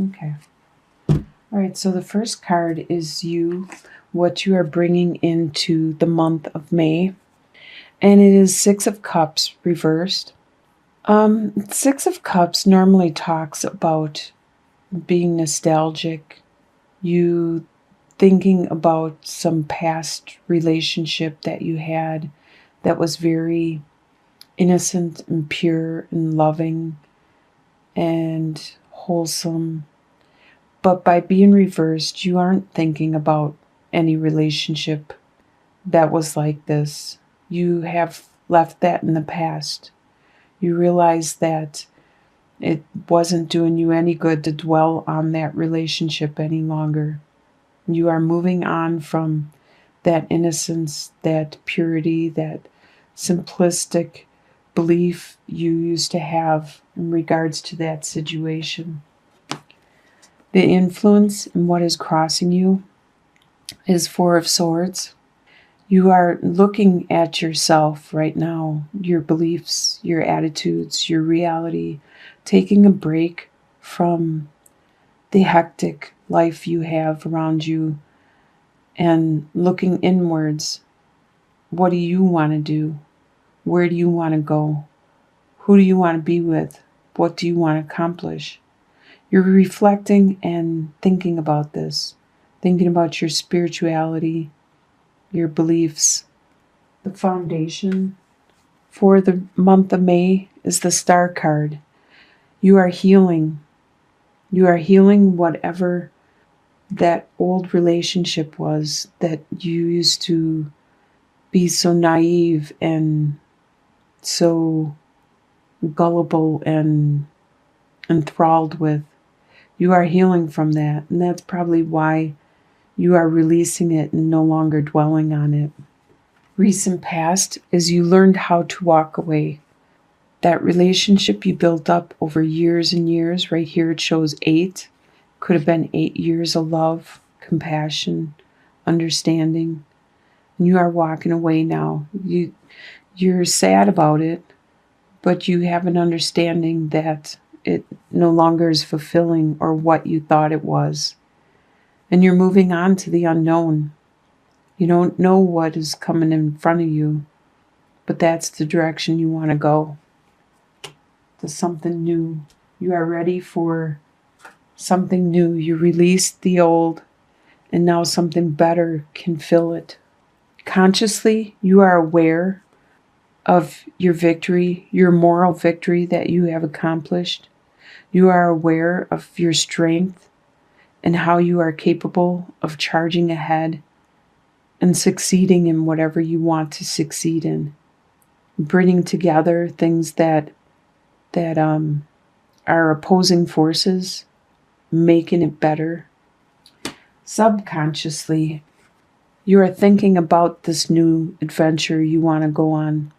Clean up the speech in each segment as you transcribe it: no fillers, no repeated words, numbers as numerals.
Okay. All right, so the first card is you, what you are bringing into the month of May. And it is Six of Cups reversed. Six of Cups normally talks about being nostalgic, you thinking about some past relationship that you had that was very innocent and pure and loving and wholesome. But by being reversed, you aren't thinking about any relationship that was like this. You have left that in the past. You realize that it wasn't doing you any good to dwell on that relationship any longer. You are moving on from that innocence, that purity, that simplistic belief you used to have in regards to that situation. The influence and what is crossing you is Four of Swords. You are looking at yourself right now, your beliefs, your attitudes, your reality, taking a break from the hectic life you have around you and looking inwards. What do you want to do? Where do you want to go? Who do you want to be with? What do you want to accomplish? You're reflecting and thinking about this, thinking about your spirituality, your beliefs. The foundation for the month of May is the Star card. You are healing. You are healing whatever that old relationship was that you used to be so naive and so gullible and enthralled with. You are healing from that, and that's probably why you are releasing it and no longer dwelling on it. Recent past is you learned how to walk away. That relationship you built up over years and years, right here it shows 8. Could have been 8 years of love, compassion, understanding. And you are walking away now. You're sad about it, but you have an understanding that it no longer is fulfilling or what you thought it was. And you're moving on to the unknown. You don't know what is coming in front of you, but that's the direction you want to go. To something new. You are ready for something new. You released the old, and now something better can fill it. Consciously, you are aware of your victory, your moral victory that you have accomplished. You are aware of your strength and how you are capable of charging ahead and succeeding in whatever you want to succeed in. Bringing together things that are opposing forces, making it better. Subconsciously, you are thinking about this new adventure you want to go on.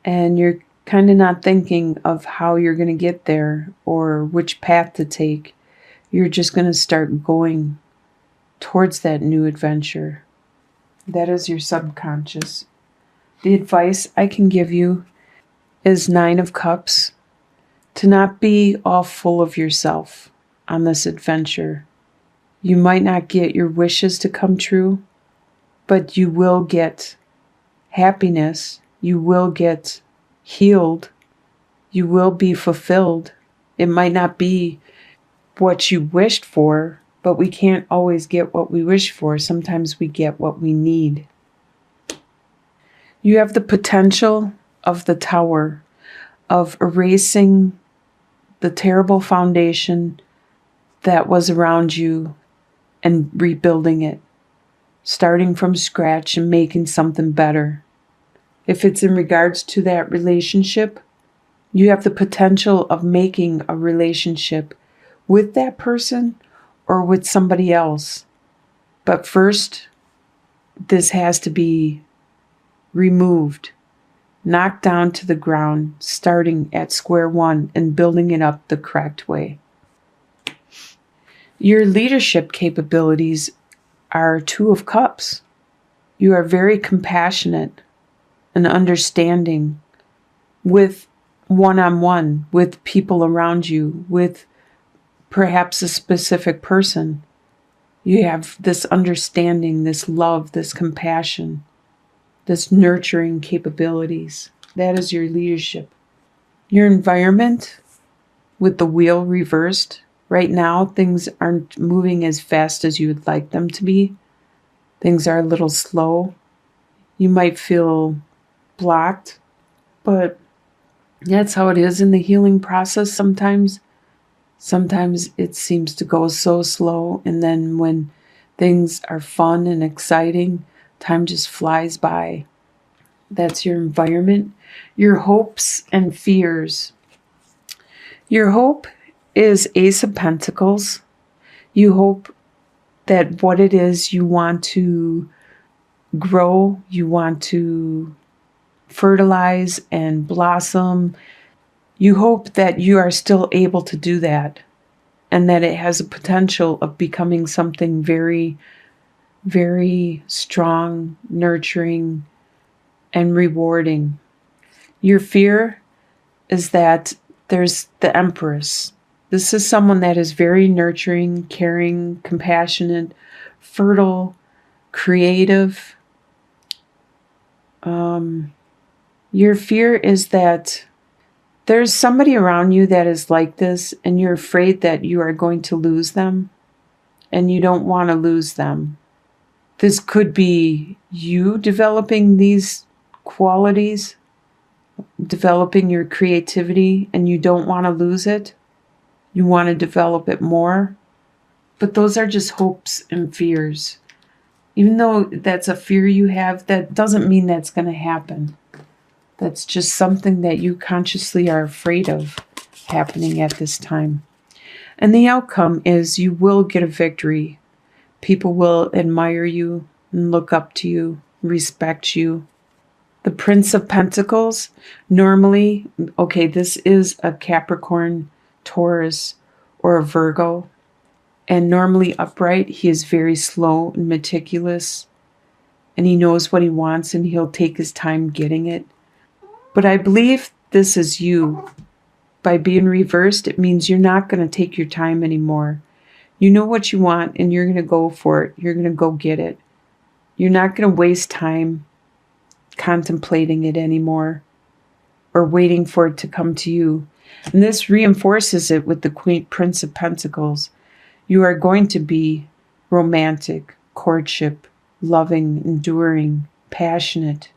And you're kind of not thinking of how you're going to get there or which path to take. You're just going to start going towards that new adventure. That is your subconscious. The advice I can give you is 9 of Cups. To not be all full of yourself on this adventure. You might not get your wishes to come true, but you will get happiness. You will get healed. You will be fulfilled. It might not be what you wished for, but we can't always get what we wish for. Sometimes we get what we need. You have the potential of the Tower, of erasing the terrible foundation that was around you and rebuilding it, starting from scratch and making something better. If it's in regards to that relationship, you have the potential of making a relationship with that person or with somebody else. But first, this has to be removed, knocked down to the ground, starting at square one and building it up the correct way. Your leadership capabilities are 2 of Cups. You are very compassionate and understanding with one-on-one, with people around you, with perhaps a specific person. You have this understanding, this love, this compassion, this nurturing capabilities. That is your leadership. Your environment, with the wheel reversed, right now things aren't moving as fast as you would like them to be. Things are a little slow. You might feel blocked, but that's how it is in the healing process sometimes. Sometimes it seems to go so slow, and then when things are fun and exciting, time just flies by. That's your environment. Your hopes and fears. Your hope is Ace of Pentacles. You hope that what it is you want to grow, you want to fertilize and blossom. You hope that you are still able to do that, and that it has a potential of becoming something very, very strong, nurturing, and rewarding. Your fear is that there's the Empress. This is someone that is very nurturing, caring, compassionate, fertile, creative. Your fear is that there's somebody around you that is like this, and you're afraid that you are going to lose them, and you don't want to lose them. This could be you developing these qualities, developing your creativity, and you don't want to lose it. You want to develop it more. But those are just hopes and fears. Even though that's a fear you have, that doesn't mean that's going to happen. That's just something that you consciously are afraid of happening at this time. And the outcome is you will get a victory. People will admire you and look up to you, respect you. The Prince of Pentacles, normally, okay, this is a Capricorn, Taurus, or a Virgo. And normally upright, he is very slow and meticulous. And he knows what he wants, and he'll take his time getting it. But I believe this is you. By being reversed, it means you're not going to take your time anymore. You know what you want, and you're going to go for it. You're going to go get it. You're not going to waste time contemplating it anymore or waiting for it to come to you. And this reinforces it with the Prince of Pentacles. You are going to be romantic, courtship, loving, enduring, passionate.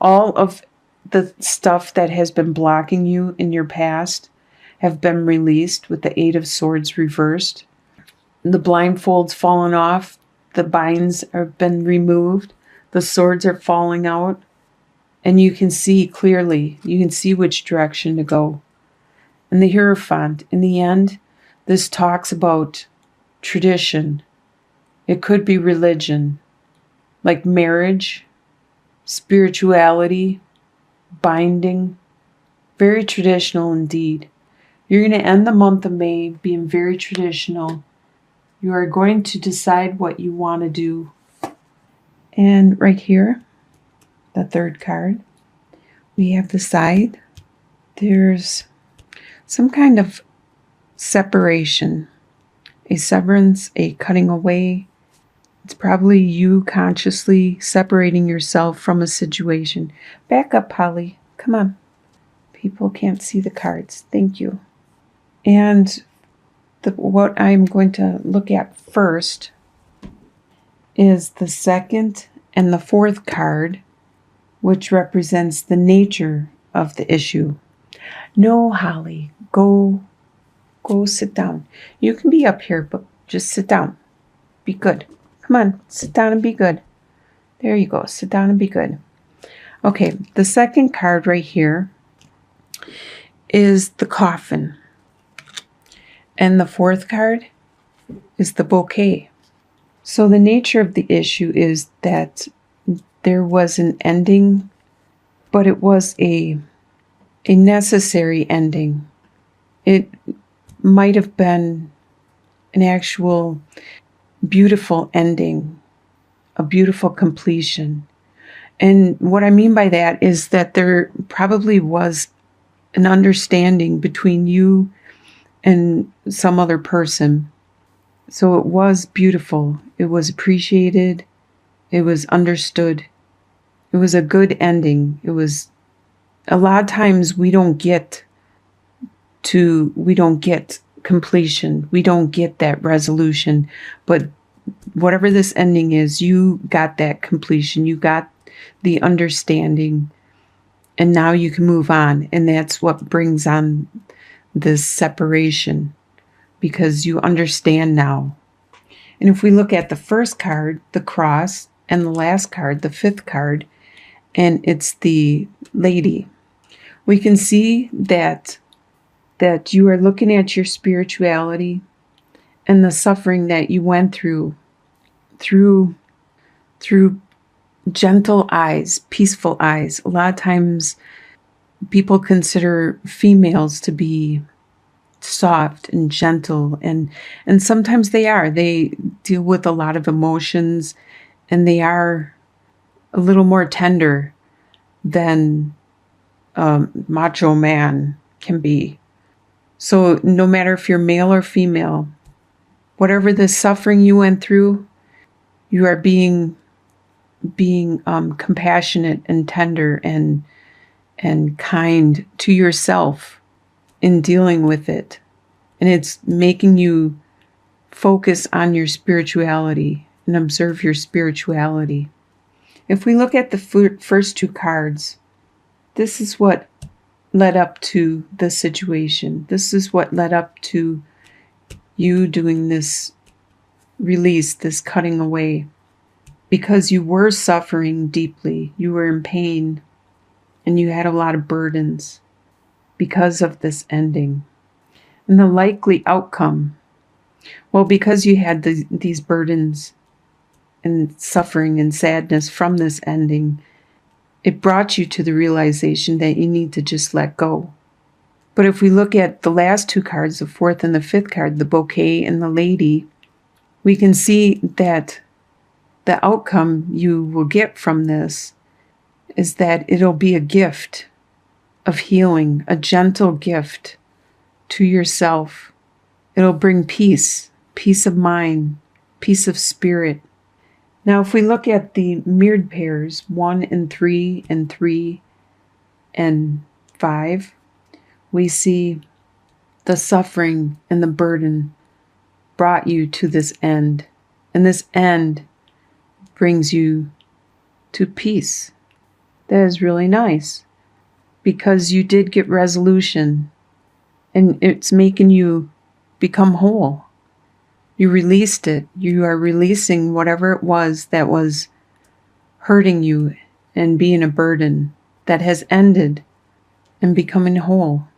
All of the stuff that has been blocking you in your past have been released with the Eight of Swords reversed. The blindfold's fallen off. The binds have been removed. The swords are falling out. And you can see clearly. You can see which direction to go. And the Hierophant, in the end, this talks about tradition. It could be religion, like marriage, spirituality, binding, very traditional indeed. You're going to end the month of May being very traditional. You are going to decide what you want to do. And right here, the third card, we have the side. There's some kind of separation, a severance, a cutting away. It's probably you consciously separating yourself from a situation. Back up, Holly. Come on. People can't see the cards. Thank you. And what I'm going to look at first is the second and the fourth card, which represents the nature of the issue. No, Holly, go sit down. You can be up here, but just sit down. Be good. Come on, sit down and be good. There you go. Sit down and be good. Okay, the second card right here is the coffin. And the fourth card is the bouquet. So the nature of the issue is that there was an ending, but it was a necessary ending. It might have been an actual beautiful ending, a beautiful completion. And what I mean by that is that there probably was an understanding between you and some other person. So it was beautiful. It was appreciated. It was understood. It was a good ending. It was a lot of times we don't get completion. We don't get that resolution. But whatever this ending is, you got that completion. You got the understanding. And now you can move on. And that's what brings on this separation, because you understand now. And if we look at the first card, the cross, and the last card, the fifth card, and it's the lady, we can see that you are looking at your spirituality and the suffering that you went through gentle eyes, peaceful eyes. A lot of times people consider females to be soft and gentle, and sometimes they are. They deal with a lot of emotions, and they are a little more tender than macho man can be. So no matter if you're male or female, whatever the suffering you went through, you are being compassionate and tender and kind to yourself in dealing with it. And it's making you focus on your spirituality and observe your spirituality. If we look at the first two cards, this is what led up to the situation. This is what led up to you doing this release, this cutting away. Because you were suffering deeply, you were in pain, and you had a lot of burdens because of this ending. And the likely outcome, well, because you had these burdens and suffering and sadness from this ending, it brought you to the realization that you need to just let go. But if we look at the last two cards, the fourth and the fifth card, the bouquet and the lady, we can see that the outcome you will get from this is that it'll be a gift of healing, a gentle gift to yourself. It'll bring peace of mind, peace of spirit. Now, if we look at the mirrored pairs, 1 and 3 and 3 and 5, we see the suffering and the burden brought you to this end. And this end brings you to peace. That is really nice, because you did get resolution, and it's making you become whole. You released it. You are releasing whatever it was that was hurting you and being a burden, that has ended and becoming whole.